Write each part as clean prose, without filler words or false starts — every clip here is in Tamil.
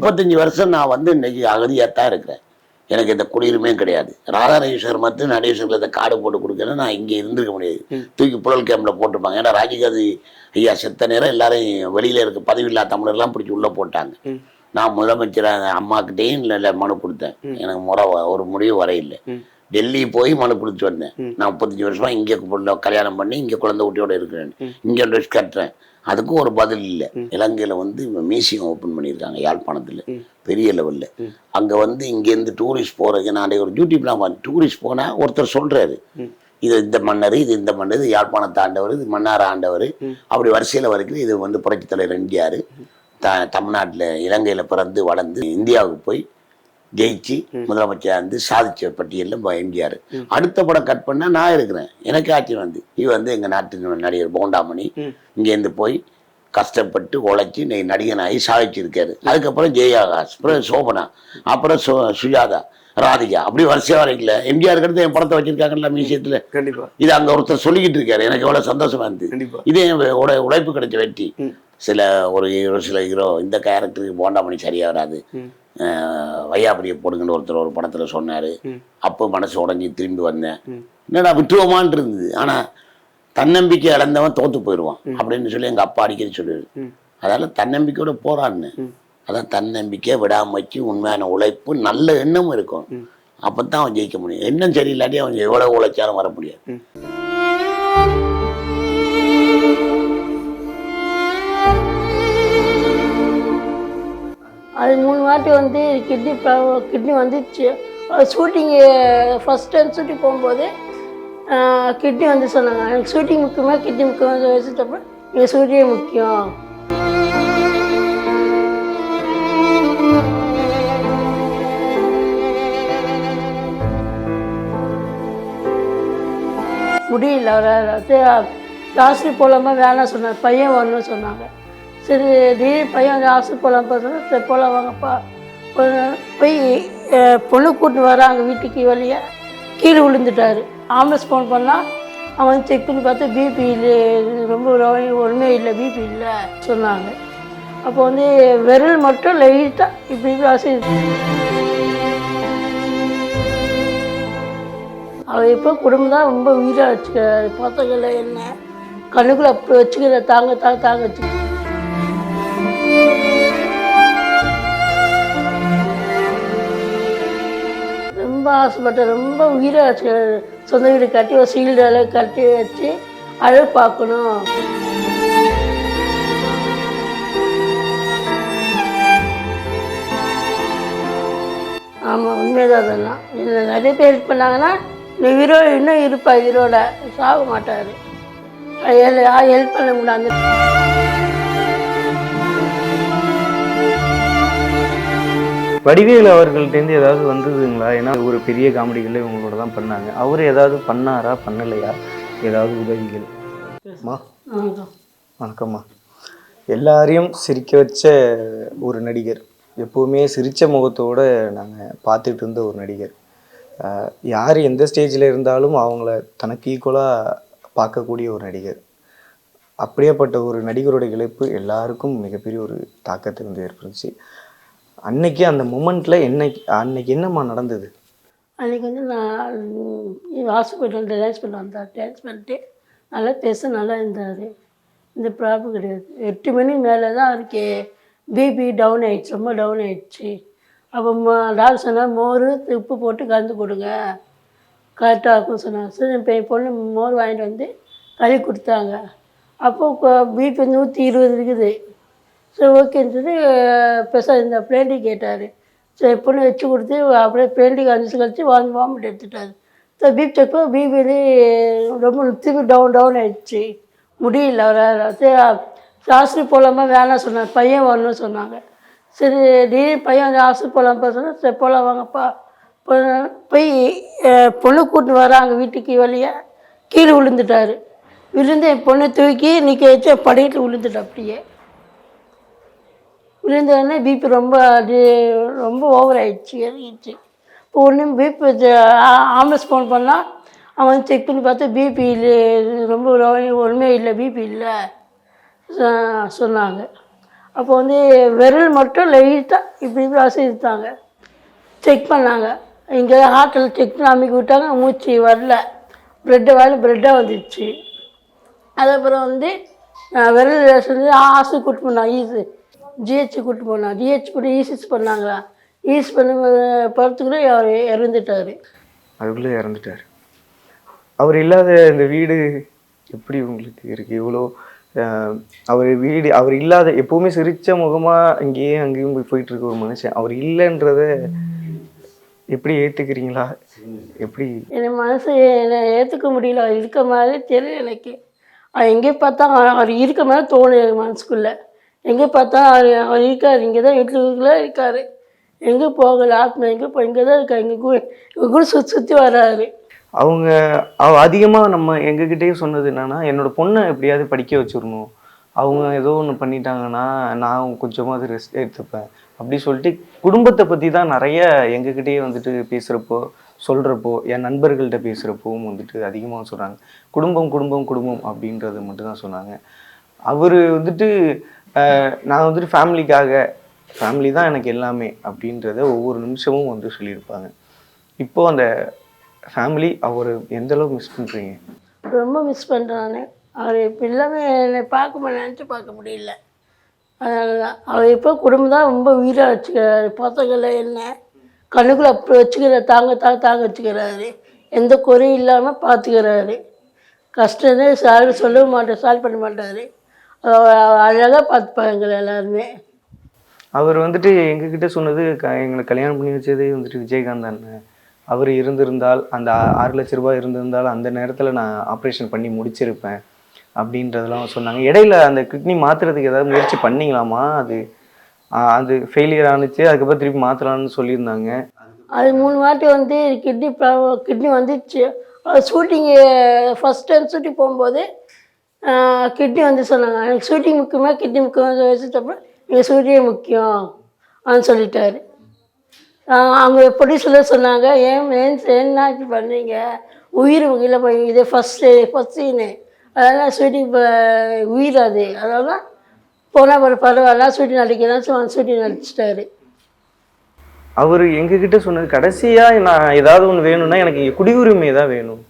35 வருஷம் நான் வந்து இன்னைக்கு அகதியாகத்தான் இருக்கிறேன். எனக்கு இந்த குடியுரிமையும் கிடையாது. ராதாரீஸ்வர் மட்டும் நடேஸ்வரில் இந்த கார்டு போட்டு கொடுக்கல நான் இங்கே இருந்திருக்க முடியாது. தூக்கி புழல் கேம்பில் போட்டிருப்பாங்க. ஏன்னா ராஜீவ்காந்தி ஐயா செத்த நேரம் எல்லாரையும் வெளியில் இருக்க பதவியில்லா தமிழர்லாம் பிடிச்சி உள்ளே போட்டாங்க. நான் முதலமைச்சராக அம்மாக்கிட்டேயும் இல்லை மனு கொடுத்தேன். எனக்கு ஒரு முடிவு வரையில்லை. டெல்லி போய் மனு கொடுத்து வந்தேன். நான் 35 வருஷமா இங்கே கல்யாணம் பண்ணி இங்கே குழந்தை குட்டியோட இருக்கிறேன். இங்கே ட்ரெஸ் கட்டுறேன். அதுக்கும் ஒரு பதில் இல்லை. இலங்கையில் வந்து மியூசியம் ஓப்பன் பண்ணியிருக்காங்க யாழ்ப்பாணத்தில் பெரிய லெவலில். அங்கே வந்து இங்கேருந்து டூரிஸ்ட் போகிறதுக்கு நான் ஒரு யூடியூப்லாம் பார்த்து டூரிஸ்ட் போனால் ஒருத்தர் சொல்கிறாரு இது இந்த மன்னர், இது இந்த மன்னர், இது யாழ்ப்பாணத்தை ஆண்டவர், இது மன்னார் ஆண்டவர், அப்படி வரிசையில் வரைக்கும் இது வந்து புரட்சித் தலைவர் எம்ஜிஆர் தமிழ்நாட்டில் இலங்கையில் பிறந்து வளர்ந்து இந்தியாவுக்கு போய் ஜெயிச்சு முதலமைச்சர் வந்து சாதிச்ச பட்டியலில் எம்ஜிஆர். அடுத்த படம் கட் பண்ணா நான் இருக்கிறேன். எனக்கு ஆட்சி வந்து இது வந்து எங்கள் நாட்டு நடிகர் போண்டாமணி இங்கேருந்து போய் கஷ்டப்பட்டு உழைச்சி நடிகனாகி சாதிச்சிருக்காரு. அதுக்கப்புறம் ஜெயாகாஷ், அப்புறம் சோபனா, அப்புறம் சுஜாதா, ராதிகா, அப்படி வரிசையா வரைக்கல. எம்ஜிஆர் கிட்ட என் படத்தை வச்சிருக்காங்கல்ல மியூசியத்துல. கண்டிப்பா இது அங்க ஒருத்தர் சொல்லிக்கிட்டு இருக்காரு. எனக்கு எவ்வளவு சந்தோஷமா இருந்து. இதே உழைப்பு கிடைச்ச வெற்றி. சில ஹீரோ இந்த கேரக்டருக்கு போண்டாமணி சரியா வராது, வையாபடியை போடுங்கன்னு ஒருத்தர் ஒரு படத்துல சொன்னாரு. அப்போ மனசு உடஞ்சி திரும்பி வந்தேன். என்னடா விட்டுருவோமான் இருந்தது. ஆனா தன்னம்பிக்கை இழந்தவன் தோத்து போயிடுவான் அப்படின்னு சொல்லி எங்க அப்பா அடிக்கடி சொல்லுவாரு. அதனால தன்னம்பிக்கையோட போறான்னு. அதான் தன்னம்பிக்கை, விடாமச்சு, உண்மையான உழைப்பு, நல்ல எண்ணமும் இருக்கும். அப்பதான் அவன் ஜெயிக்க முடியும். எண்ணம் சரியில்லாட்டி அவன் எவ்வளவு உழைச்சாலும் வர முடியாது. அது 3 வாட்டி வந்து கிட்னி வந்துச்சு. ஷூட்டிங்கு ஃபஸ்ட் டைம் ஷூட்டிங் போகும்போது கிட்னி வந்து சொன்னாங்க, எனக்கு ஷூட்டிங் முக்கியமாக கிட்னி முக்கியமாக வச்சுட்டப்ப எனக்கு ஷூட்டிங்கே முக்கியம். முடியல. அவர் ஹாஸ்பிட்டல் போகலாமா வேணாம் சொன்னார். பையன் வரணும்னு சொன்னாங்க. சரி திடீர்னு பையன் வந்து ஹாஸ்பிட்டல் போகலாம்ப்பா சொன்னால் சரி போகலாம் வாங்கப்பா. போய் பொண்ணு கூட்டின்னு வராங்க வீட்டுக்கு வெளியே கீழே விழுந்துட்டார். ஆம்புலன்ஸ் ஃபோன் பண்ணால் அவன் வந்து செக் பண்ணி பார்த்து பிபி இல்லை, ரொம்ப ஒன்றுமே இல்லை, பிபி இல்லை சொன்னாங்க. அப்போ வந்து விரல் மட்டும் லைட்டாக இப்படி ஆசை. அவர் இப்போ குடும்பம் தான் ரொம்ப உயிராக வச்சுக்கிறாரு. பார்த்ததில்ல என்ன கண்ணுக்குள்ள அப்படி வச்சுக்கிற தாங்க வச்சு ரொம்ப ஆசைப்பட்ட ரொம்ப உயிராக வச்சுக்கிறாரு. சொந்த வீடு கட்டி ஒரு சீல்டு அளவு கட்டி வச்சு அழகு பார்க்கணும். ஆமாம் உண்மைதான். அதெல்லாம் இதில் நிறைய பேர் ஹெல்ப் பண்ணாங்கன்னா இன்னும் இருப்பா, உயிரோட சாக மாட்டார். ஹெல்ப் பண்ண முடியாது. வடிவேலு அவர்கள்ட்டேருந்து ஏதாவது வந்ததுங்களா? ஏன்னா ஒரு பெரிய காமெடிகளே இவங்களோட தான் பண்ணாங்க. அவர் ஏதாவது பண்ணாரா பண்ணலையா? ஏதாவது உதவிகள்? அம்மா வணக்கம்மா. எல்லாரையும் சிரிக்க வச்ச ஒரு நடிகர், எப்போவுமே சிரித்த முகத்தோடு நாங்கள் பார்த்துட்டு இருந்த ஒரு நடிகர். யார் எந்த ஸ்டேஜில் இருந்தாலும் அவங்கள தனக்கு ஈக்குவலாக பார்க்கக்கூடிய ஒரு நடிகர். அப்படியேப்பட்ட ஒரு நடிகரோட இழப்பு எல்லாருக்கும் மிகப்பெரிய ஒரு தாக்கத்தை வந்து ஏற்படுச்சு. அன்னைக்கு அந்த மூமெண்ட்டில் அன்னைக்கு என்னம்மா நடந்தது? அன்றைக்கி வந்து நான் ஹாஸ்பிட்டல் டான்ஸ் பண்ணிட்டு நல்லா நல்லா இருந்தார். இந்த ப்ராப்ளம் கிடையாது. 8 மணி மேலே தான் அவருக்கு பிபி டவுன் ஆகிடுச்சு, ரொம்ப டவுன் ஆகிடுச்சு. அப்போ டாக்டர் சொன்னால் மோர் உப்பு போட்டு கலந்து கொடுங்க, கரெக்டாக இருக்கும்னு சொன்னாங்க. சரி இப்போ என் பொண்ணு மோர் வாங்கிட்டு வந்து கறி கொடுத்தாங்க. அப்போது பிபி 120 இருக்குது. சரி ஓகேன்னு சொல்லி இந்த பிளேண்டி கேட்டார். சரி பொண்ணு வச்சு கொடுத்து அப்படியே பிளேண்டிக்கு 5 நிமிஷம் கழிச்சு வாமிட் எடுத்துட்டார். சரி பிபி செக் பண்ண பிபிலே ரொம்ப திருப்பி டவுன் ஆகிடுச்சு. முடியல. அவர் ஹாஸ்பிட்டல் போகலாமா வேணாம் சொன்னார். பையன் வரணும்னு சொன்னாங்க. சரி திடீர்னு பையன் வந்து ஹாஸ்பிட்டல் போகலாம்ப்பா சொன்னால் சரி போகலாம் வாங்கப்பா. போய் பொண்ணு கூட்டின்னு வராங்க வீட்டுக்கு வெளியே கீழே விழுந்துட்டார். விழுந்து என் பொண்ணை தூக்கி நிற்க வச்சு படிக்கட்டு விழுந்துட்டு அப்படியே விழுந்தோடனே பிபி ரொம்ப ஓவர் ஆகிடுச்சு, இறங்கிடுச்சு. இப்போ ஒன்றும் பிபி ஆம்புலன்ஸ் ஃபோன் பண்ணால் அவன் வந்து செக் பண்ணி பார்த்து பிபி இல்லை, ரொம்ப ஒன்றுமே இல்லை, பிபி இல்லை சொன்னாங்க. அப்போ வந்து விரல் மட்டும் லைட்டாக இப்படி இப்படி அசைத்தாங்க. செக் பண்ணாங்க. இங்கே ஹார்ட்டில் செக் பண்ணி அமைக்க விட்டாங்க. மூச்சு வரல. ப்ரெட்டாக வந்துடுச்சு. அதுக்கப்புறம் வந்து விரல் சொல்லி ஹாஸ்பிட்டல் கூப்பிட்டு போனாங்க. ஜிஹெச் கூப்பிட்டு போனாங்க. ஜிஹெச் போட்டு ஈசிஸ் பண்ணாங்களா. ஈஸ் பண்ணி படுத்துக்குள்ளே அவர் இறந்துட்டார். அதுக்குள்ளே இறந்துட்டார். அவர் இல்லாத இந்த வீடு எப்படி உங்களுக்கு இருக்குது? இவ்வளோ அவர் இல்லாத எப்போவுமே சிரித்த முகமாக இங்கேயும் அங்கேயும் போயிட்டு இருக்க ஒரு மனுஷன் அவர் இல்லைன்றத எப்படி ஏற்றுக்கிறீங்களா? எப்படி என் மனசு என்னை ஏற்றுக்க முடியல. அவர் இருக்க மாதிரி தெரியல எனக்கு. எங்கே பார்த்தா அவர் இருக்க மாதிரி தோணும் என் மனசுக்குள்ளே. எங்கே பார்த்தா அவர் இருக்கார். இங்கே தான் வீட்டுக்குள்ளே இருக்கார். எங்கே போகல. ஆத்மா எங்கே இங்கே தான் இருக்கார். எங்கள் கூட சுற்றி வர்றாரு. அவங்க அதிகமாக நம்ம எங்ககிட்டயே சொன்னது என்னன்னா, என்னோட பொண்ணை எப்படியாவது படிக்க வச்சிடணும், அவங்க ஏதோ ஒன்று பண்ணிட்டாங்கன்னா நான் கொஞ்சமாவது ரெஸ்ட் எடுத்துப்பேன் அப்படி சொல்லிட்டு குடும்பத்தை பற்றி தான் நிறைய எங்ககிட்டயே வந்துட்டு பேசுகிறப்போ சொல்கிறப்போ என் நண்பர்கள்ட்ட பேசுகிறப்போவும் வந்துட்டு அதிகமாக சொல்கிறாங்க. குடும்பம் குடும்பம் குடும்பம் அப்படின்றது மட்டும்தான் சொன்னாங்க. அவர் வந்துட்டு நான் வந்துட்டு ஃபேமிலி தான் எனக்கு எல்லாமே அப்படின்றத ஒவ்வொரு நிமிஷமும் வந்து சொல்லியிருப்பாங்க. இப்போது அந்த ஃபேமிலி அவர் எந்த அளவுக்கு மிஸ் பண்ணுறீங்க? ரொம்ப மிஸ் பண்ணுறேன். அவர் இப்போ எல்லாமே என்னை நினச்சி பார்க்க முடியல. அதனால தான் அவர் இப்போ குடும்பம் தான் ரொம்ப உயிராக வச்சுக்கிறாரு. பசங்களை என்ன கண்ணுக்குள்ளே அப்படி வச்சுக்கிறார். தாங்க வச்சுக்கிறாரு. எந்த குறையும் இல்லாமல் பார்த்துக்கிறாரு. கஷ்டமே சொல்லவும் மாட்டார், சால்வ் பண்ண மாட்டார். அழகாக பார்த்துப்பாங்க எங்களை எல்லாருமே. அவர் வந்துட்டு எங்ககிட்ட சொன்னது எங்களை கல்யாணம் பண்ணி வச்சதே வந்துட்டு விஜயகாந்த் அண்ணன். அவர் இருந்திருந்தால் அந்த 6 லட்ச ரூபாய் இருந்திருந்தால் அந்த நேரத்தில் நான் ஆப்ரேஷன் பண்ணி முடிச்சிருப்பேன் அப்படின்றதெல்லாம் சொன்னாங்க. இடையில அந்த கிட்னி மாற்றுறதுக்கு ஏதாவது முயற்சி பண்ணிங்களாமா? அது ஃபெயிலியர் ஆணுச்சு. அதுக்கப்புறம் திருப்பி மாற்றலான்னு சொல்லியிருந்தாங்க. அது 3 வாட்டி வந்து கிட்னி வந்துடுச்சு. ஷூட்டிங்கு ஃபஸ்ட் டைம் ஷூட்டிங் போகும்போது கிட்னி வந்து சொன்னாங்க. எனக்கு ஷூட்டிங் முக்கியமாக கிட்னி முக்கியம் வச்சுட்டப்பறம் எனக்கு ஷூட்டிங்கே முக்கியம் அப்படின்னு சொல்லிட்டாரு. அவங்க ப்ரொடியூசரில் சொன்னாங்க, என்ன இப்படி பண்ணுறீங்க, உயிர் இல்லை போய் இது ஃபஸ்ட் சீனு, அதெல்லாம் ஷூட்டிங் உயிர் அது, அதெல்லாம் போனால் பரவாயில்ல ஷூட்டிங் நடிக்கிறேன் ஷூட்டிங் நடிச்சிட்டாரு. அவர் எங்ககிட்ட சொன்னது கடைசியாக நான் ஏதாவது ஒன்று வேணும்னா எனக்கு குடியுரிமை தான் வேணும்,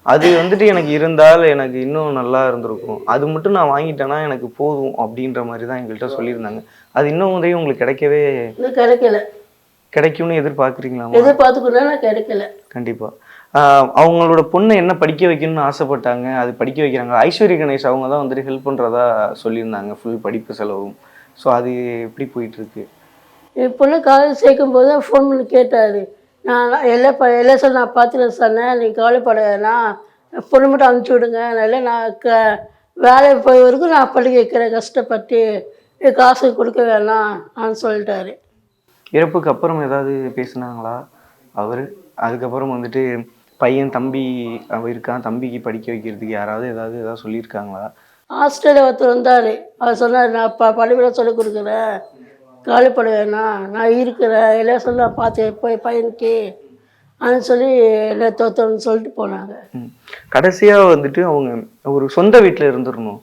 அது வந்துட்டு எனக்கு இருந்தால் எனக்கு இன்னும் நல்லா இருந்திருக்கும், அது மட்டும் நான் வாங்கிட்டேன்னா எனக்கு போதும் அப்படின்ற மாதிரி தான் எங்கள்கிட்ட சொல்லியிருந்தாங்க. அது இன்னும் உதவி உங்களுக்கு கிடைக்கல. கிடைக்கும்னு எதிர்பார்க்குறீங்களா? எதிர்பார்த்துக்கணும், கிடைக்கல. கண்டிப்பாக. அவங்களோட பொண்ணை என்ன படிக்க வைக்கணும்னு ஆசைப்பட்டாங்க, அது படிக்க வைக்கிறாங்க. ஐஸ்வர்யா கணேஷ் அவங்க தான் வந்துட்டு ஹெல்ப் பண்ணுறதா சொல்லியிருந்தாங்க, ஃபுல் படிப்பு செலவும். ஸோ அது எப்படி போயிட்டுருக்கு? என் பொண்ணு காலேஜ் சேர்க்கும்போது ஃபோன் பண்ணி கேட்டார். நான் எல்லாம் சார் நான் பார்த்துக்கிறேன் சொன்னேன், நீங்கள் கவலைப்பட வேணாம், பொண்ணு மட்டும் அனுப்பிச்சி விடுங்க, அதனால் நான் வேலை போய் வரைக்கும் நான் படிக்க வைக்கிறேன் கஷ்டப்பட்டு, காசு கொடுக்க வேணாம் அப்படின்னு சொல்லிட்டாரு. இறப்புக்கு அப்புறம் ஏதாவது பேசுனாங்களா அவர்? அதுக்கப்புறம் வந்துட்டு பையன் தம்பி அவன் இருக்கான், தம்பிக்கு படிக்க வைக்கிறதுக்கு யாராவது ஏதாவது சொல்லியிருக்காங்களா? ஹாஸ்டலில் ஒருத்தர் வந்தார். அவர் சொன்னார், நான் படிப்பெல்லாம் சொல்லிக் கொடுக்குறேன், கவலைப்பட வேணாம், நான் இருக்கிறேன், எல்லாம் சொல்ல நான் பார்த்து போய் பையனுக்கு அப்படின்னு சொல்லி எல்லாம் தோத்தோன்னு சொல்லிட்டு போனாங்க. கடைசியாக வந்துட்டு அவங்க ஒரு சொந்த வீட்டில் இருந்துடணும்,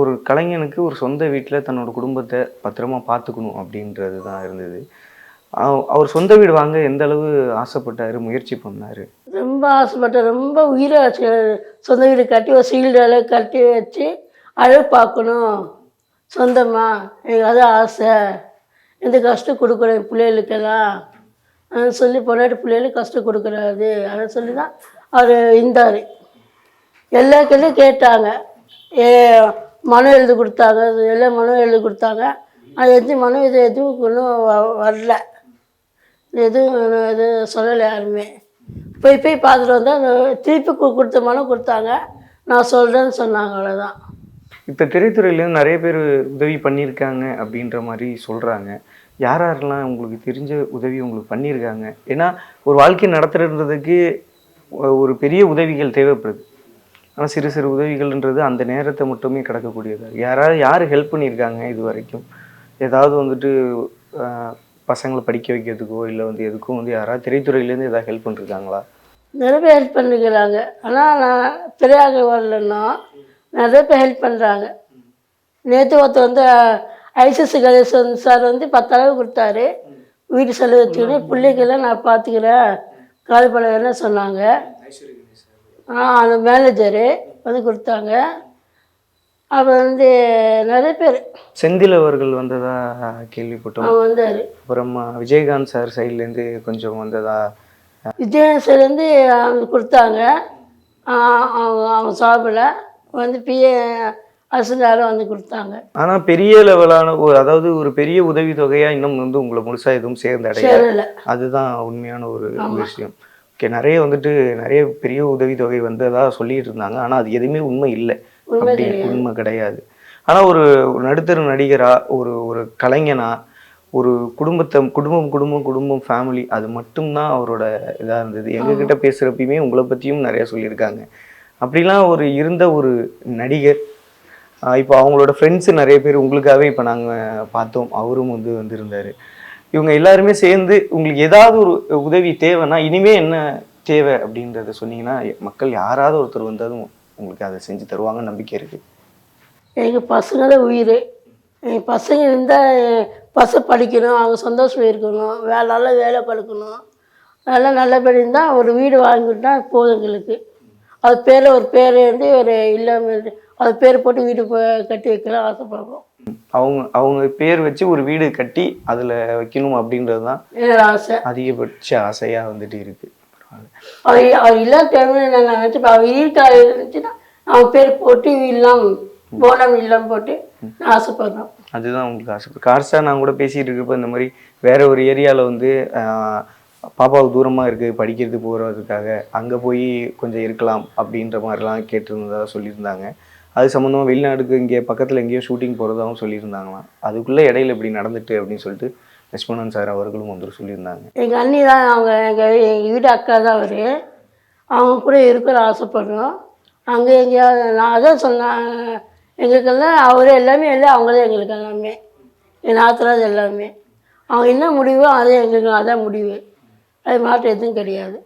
ஒரு கலைஞனுக்கு ஒரு சொந்த வீட்டில் தன்னோட குடும்பத்தை பத்திரமா பார்த்துக்கணும் அப்படின்றது தான் இருந்தது. அவர் சொந்த வீடு வாங்க எந்த அளவு ஆசைப்பட்டார், முயற்சி பண்ணார்? ரொம்ப ஆசைப்பட்டார், ரொம்ப உயிராக வச்சு சொந்த வீடு கட்டி ஒரு சீல்டால கட்டி வச்சு அழகு பார்க்கணும் சொந்தமாக, எனக்கு அதான் ஆசை, எந்த கஷ்டம் கொடுக்குறேன் பிள்ளைகளுக்கெல்லாம் சொல்லி பொண்டாட்டி பிள்ளைகளுக்கு கஷ்டம் கொடுக்குறாரு அதை சொல்லி தான் அவர் இருந்தார். எல்லா கேள்வியும் கேட்டாங்க, மனு எழுதி கொடுத்தாங்க, எல்லாம் மனு எழுதி கொடுத்தாங்க. அது மனு எதுவும் ஒன்றும் வரல, எதுவும் சொல்லலை யாருமே. போய் பார்த்துட்டு வந்தால் திருப்பி கொடுத்த மனு கொடுத்தாங்க, நான் சொல்கிறேன்னு சொன்னாங்க, அவ்வளோதான். இப்போ திரைத்துறையிலேருந்து நிறைய பேர் உதவி பண்ணியிருக்காங்க அப்படின்ற மாதிரி சொல்கிறாங்க. யாரெல்லாம் உங்களுக்கு தெரிஞ்ச உதவி உங்களுக்கு பண்ணியிருக்காங்க? ஏன்னா ஒரு வாழ்க்கை நடத்துகிறதுக்கு ஒரு பெரிய உதவிகள் தேவைப்படுது. ஆனால் சிறு சிறு உதவிகள்ன்றது அந்த நேரத்தை மட்டுமே கிடக்கக்கூடியது. யார் ஹெல்ப் பண்ணியிருக்காங்க இது வரைக்கும்? ஏதாவது வந்துட்டு பசங்களை படிக்க வைக்கிறதுக்கோ இல்லை வந்து எதுக்கும் வந்து யாராவது திரைத்துறையிலேருந்து எதாவது ஹெல்ப் பண்ணிருக்காங்களா? நிறைய பேர் ஹெல்ப் பண்ணிக்கிறாங்க. ஆனால் நான் திரையாக வரலன்னா நிறைய பேர் ஹெல்ப் பண்ணுறாங்க. நேற்று ஒருத்தர் வந்து ஐசிஎஸ்சி கணேசன் சார் வந்து 10,000 கொடுத்தாரு, வீட்டு செலவு வச்சுக்கணும், பிள்ளைக்கெல்லாம் நான் பார்த்துக்கிறேன், கால் பண்ண வேணாம் சொன்னாங்க. அந்த மேனேஜரு வந்து கொடுத்தாங்க. அப்புறம் வந்து நிறைய பேர் செந்தில் அவர்கள் வந்ததா கேள்விப்பட்டோம். அவன் வந்தார். அப்புறம் விஜயகாந்த் சார் சைட்லேருந்து கொஞ்சம் வந்ததா. விஜயன் சார் வந்து அவங்க கொடுத்தாங்க. அவங்க சார்பில் வந்து பிஏ அரசுனாலும் வந்து கொடுத்தாங்க. ஆனால் பெரிய லெவலான அதாவது ஒரு பெரிய உதவித்தொகையாக இன்னும் வந்து உங்களை முழுசாக எதுவும் சேர்ந்தடையல. அதுதான் உண்மையான ஒரு விஷயம். ஓகே, நிறைய வந்துட்டு நிறைய பெரிய உதவித்தொகை வந்ததா சொல்லிட்டு இருந்தாங்க. ஆனால் அது எதுவுமே உண்மை இல்லை, உண்மை கிடையாது. ஆனால் ஒரு நடுத்தர நடிகரா, ஒரு கலைஞனா, ஒரு குடும்பம் ஃபேமிலி, அது மட்டும்தான் அவரோட இதாக இருந்தது. எங்ககிட்ட பேசுகிறப்பயுமே உங்களை பற்றியும் நிறைய சொல்லியிருக்காங்க. அப்படிலாம் இருந்த ஒரு நடிகர் இப்போ அவங்களோட ஃப்ரெண்ட்ஸு நிறைய பேர் உங்களுக்காகவே இப்போ நாங்கள் பார்த்தோம், அவரும் வந்திருந்தார். இவங்க எல்லாருமே சேர்ந்து உங்களுக்கு ஏதாவது ஒரு உதவி தேவைன்னா இனிமே என்ன தேவை அப்படின்றத சொன்னீங்கன்னா மக்கள் யாராவது ஒருத்தர் வந்தாலும் உங்களுக்கு அதை செஞ்சு தருவாங்க நம்பிக்கை இருக்குது. எங்கள் பசங்க தான் உயிர். எங்கள் பசங்க இருந்தால் பசங்க படிக்கணும், அவங்க சந்தோஷமாக இருக்கணும், நல்ல வேலை கொடுக்கணும், நல்லபடி இருந்தால் ஒரு வீடு வாங்கிட்டா போதும் எங்களுக்கு. அது பேரில் ஒரு பேர் வந்து ஒரு இல்லாமல் அது பேர் போட்டு வீடு கட்டி வைக்கலாம் ஆசைப்படுறோம். அவங்க பேர் வச்சு ஒரு வீடு கட்டி அதில் வைக்கணும் அப்படின்றது தான் என்னோட ஆசை, அதிகபட்ச ஆசையாக வந்துட்டு இருக்கு. அவர் இல்லாத டைமில் நான் நினச்சிப்பேன், அவர் இருந்துச்சுன்னா அவன் பேர் போட்டு இல்லம் போனம் இல்லம் போட்டு நான் ஆசைப்படுறோம். அதுதான் உங்களுக்கு ஆசைப்படும். கார்ஸாக நான் கூட பேசிகிட்டு இருக்கப்போ இந்த மாதிரி வேற ஒரு ஏரியாவில் பாப்பாவுக்கு தூரமாக இருக்குது படிக்கிறது போகிறதுக்காக, அங்கே போய் கொஞ்சம் இருக்கலாம் அப்படின்ற மாதிரிலாம் கேட்டிருந்ததாக சொல்லியிருந்தாங்க. அது சம்மந்தமாக வெளிநாடுக்கு இங்கே பக்கத்தில் எங்கேயோ ஷூட்டிங் போகிறதாகவும் சொல்லியிருந்தாங்களாம். அதுக்குள்ளே இடையில இப்படி நடந்துட்டு அப்படின்னு சொல்லிட்டு லட்சுமணன் சார் அவர்களும் சொல்லியிருந்தாங்க. எங்கள் அண்ணி தான், எங்கள் வீடு அக்கா தான் அவர், அவங்க கூட இருக்கிற ஆசைப்படுறோம். அங்கே எங்கேயாவது நான் அதான் சொன்னேன், எங்களுக்கெல்லாம் அவரே எல்லாமே இல்லை, அவங்க தான் எங்களுக்கு எல்லாமே, என் நாத்தனார் எல்லாமே. அவங்க என்ன முடிவோ அதே எங்களுக்கு அதான் முடிவு, அது மாற்றம் எதுவும் கிடையாது.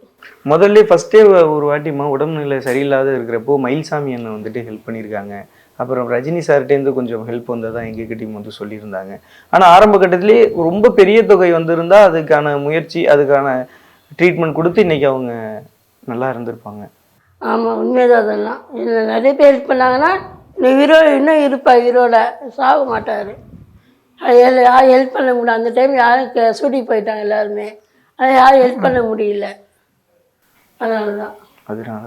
முதல்ல ஃபஸ்ட்டே ஒரு வாட்டிமா உடம்புநிலை சரியில்லாத இருக்கிறப்போ மயில்சாமி அண்ணன் ஹெல்ப் பண்ணியிருக்காங்க. அப்புறம் ரஜினி சார்கிட்டேருந்து கொஞ்சம் ஹெல்ப் வந்ததான் எங்ககிட்டையும் சொல்லியிருந்தாங்க. ஆனால் ஆரம்ப கட்டத்திலே ரொம்ப பெரிய தொகை வந்திருந்தால் அதுக்கான முயற்சி, அதுக்கான ட்ரீட்மெண்ட் கொடுத்து இன்றைக்கி அவங்க நல்லா இருந்திருப்பாங்க. ஆமாம், உண்மைதான். அதெல்லாம் நிறைய பேர் ஹெல்ப் பண்ணாங்கன்னா இன்னும் இருப்பார், ஹீரோட சாக மாட்டார். யாரும் ஹெல்ப் பண்ண முடியல அந்த டைம், யாரும் ஷூட்டிங் போயிட்டாங்க எல்லாருமே, அதை யாரும் ஹெல்ப் பண்ண முடியல. அதனால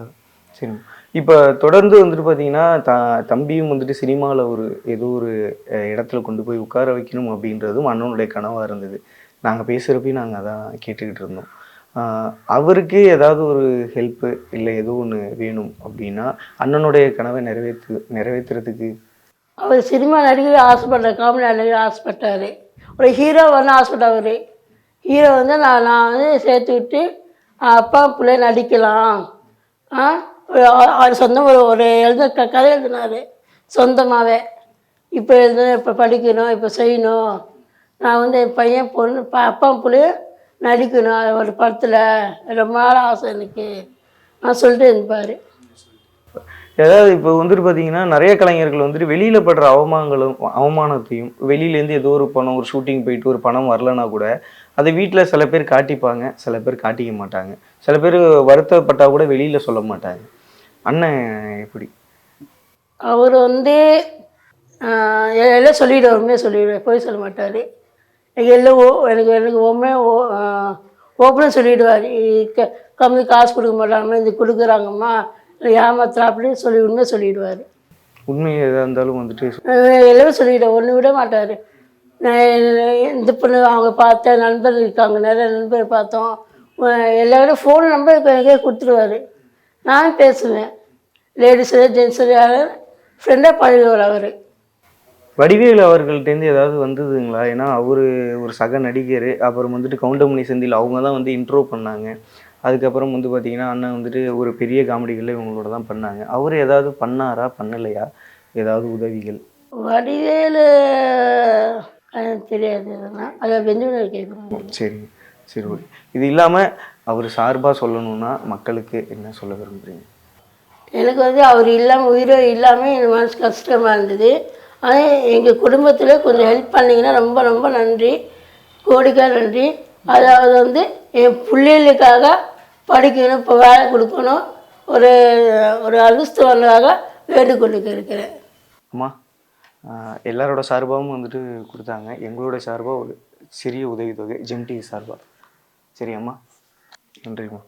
சரி. இப்போ தொடர்ந்து பார்த்தீங்கன்னா தம்பியும் சினிமாவில் ஏதோ ஒரு இடத்துல கொண்டு போய் உட்கார வைக்கணும் அப்படின்றதும் அண்ணனுடைய கனவாக இருந்தது. நாங்கள் பேசுகிறப்பையும் நாங்கள் அதான் கேட்டுக்கிட்டு இருந்தோம். அவருக்கு ஏதாவது ஒரு ஹெல்ப்பு இல்லை ஏதோ ஒன்று வேணும் அப்படின்னா அண்ணனுடைய கனவை நிறைவேற்றுறதுக்கு அவர் சினிமா நடிகர் ஆசைப்பட்டார், காமெடி நடிகர் ஆசைப்பட்டார், ஒரு ஹீரோ வந்து ஆசைப்பட்டார். அவர் ஹீரோ வந்து நான் சேர்த்து விட்டு அப்பா பிள்ளை நடிக்கலாம். அவர் சொந்தம் ஒரு கதை எழுதினார் சொந்தமாகவே. இப்போ இப்போ படிக்கணும், இப்போ செய்யணும், நான் என் பையன் பொண்ணு அப்பா பிள்ளையும் நடிக்கணும் ஒரு படத்தில், ரொம்ப நாள் ஆசை எனக்கு, நான் சொல்லிட்டு இருப்பார். ஏதாவது இப்போ பார்த்தீங்கன்னா நிறைய கலைஞர்கள் வெளியில் படுற அவமானத்தையும் வெளியிலேருந்து ஏதோ ஒரு பணம் ஒரு ஷூட்டிங் போயிட்டு ஒரு பணம் வரலன்னா கூட அதை வீட்டில் சில பேர் காட்டிப்பாங்க, சில பேர் காட்டிக்க மாட்டாங்க, சில பேர் வருத்தப்பட்டால் கூட வெளியில் சொல்ல மாட்டாங்க. அண்ணன் எப்படி? அவர் எல்லாம் சொல்லிவிடுவார், உண்மையாக சொல்லிவிடுவார், போய் சொல்ல மாட்டார். எல்லாம் எனக்கு ஓப்பனாக சொல்லிவிடுவார். கம்மி காசு கொடுக்க மாட்டாங்கம்மா, இது கொடுக்குறாங்கம்மா, ஏமாத்துறா அப்படின்னு உண்மையாக சொல்லிவிடுவார். உண்மை எதாக இருந்தாலும் எல்லாமே சொல்லிவிடுவார், ஒன்று விட மாட்டார். இந்த பொண்ணு அவங்க பார்த்த நண்பர்கள் இருக்காங்க, நிறைய நண்பர் பார்த்தோம், எல்லாரும் ஃபோன் நம்பர் எனக்கே கொடுத்துருவார். நானும் பேசுவேன், லேடிஸு ஜென்ஸு யாரும் ஃப்ரெண்டாக பழகுவார். அவர் வடிவேலு அவர்கள்ட்டேருந்து ஏதாவது வந்ததுங்களா? ஏன்னா அவர் ஒரு சக நடிகர். அப்புறம் கவுண்டமணி செந்தில் அவங்க தான் இன்ட்ரோ பண்ணாங்க. அதுக்கப்புறம் பார்த்தீங்கன்னா அண்ணன் ஒரு பெரிய காமெடிகளில் இவங்களோட தான் பண்ணாங்க. அவர் ஏதாவது பண்ணாரா பண்ணலையா ஏதாவது உதவிகள்? வடிவேலு தெரியாது, அதை பெஞ்சமின் கேட்குறோம். சரி சரி, ஓகே. இது இல்லாமல் அவர் சார்பாக சொல்லணும்னா மக்களுக்கு என்ன சொல்ல விரும்புகிறீங்க? எனக்கு அவர் இல்லாமல் உயிரோ இல்லாமல் என் மனசு கஷ்டமாக இருந்தது. ஆனால் எங்கள் குடும்பத்தில் கொஞ்சம் ஹெல்ப் பண்ணிங்கன்னா ரொம்ப ரொம்ப நன்றி, கோடிக்கா நன்றி. அதாவது வந்து என் பிள்ளைகளுக்காக படிக்கணும், இப்போ வேலை கொடுக்கணும், ஒரு ஒரு அந்தஸ்துவனாக வேண்டுகொண்டு இருக்கிறேன். அம்மா எல்லாரோட சார்பாகவும் வந்துட்டு கொடுத்தாங்க. எங்களோட சார்பாக ஒரு சிறிய உதவித்தொகை ஜெம் டிவி சார்பாக. சரி அம்மா, நன்றிம்மா.